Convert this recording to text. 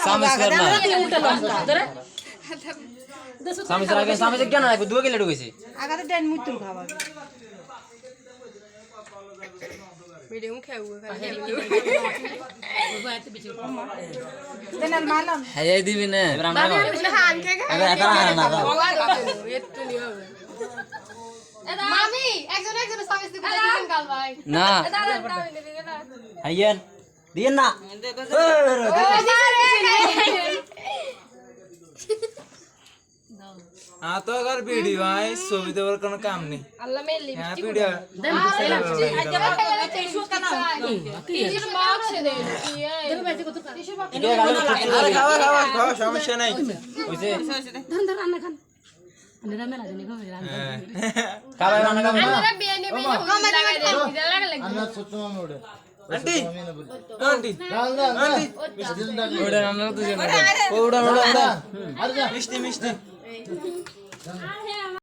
সামনে কেন রাখবো দুয়ে গেলে ঢুকেছে আগাতে দেন মুতুল খাবার ভিডিও খেয়ে দেনাল মালম হ্যাঁ দিবি না এবার আমরা হান খেয়ে মামি একজন সার্ভিস দিতে দিবেন কাল ভাই না হাইয়ান দিয়েন না हाँ तो अगर वीडियो आए सुविधा और कोनो काम नहीं আল্লাহ মেলি यहाँ वीडियो अरे खावा खावा खावा समस्या नहीं ওইছে ধর ধর রান্না খান আমরা মেলা জানি গো খাবার রান্না খাবো না আমরা বিয়ে নেবে লাগাই দে লাগা अन्ना सोचो मोड़े आंटी आंटी आंटी ওটা রান্না তো জানো ওটা अरे जा मिष्टी मिष्टी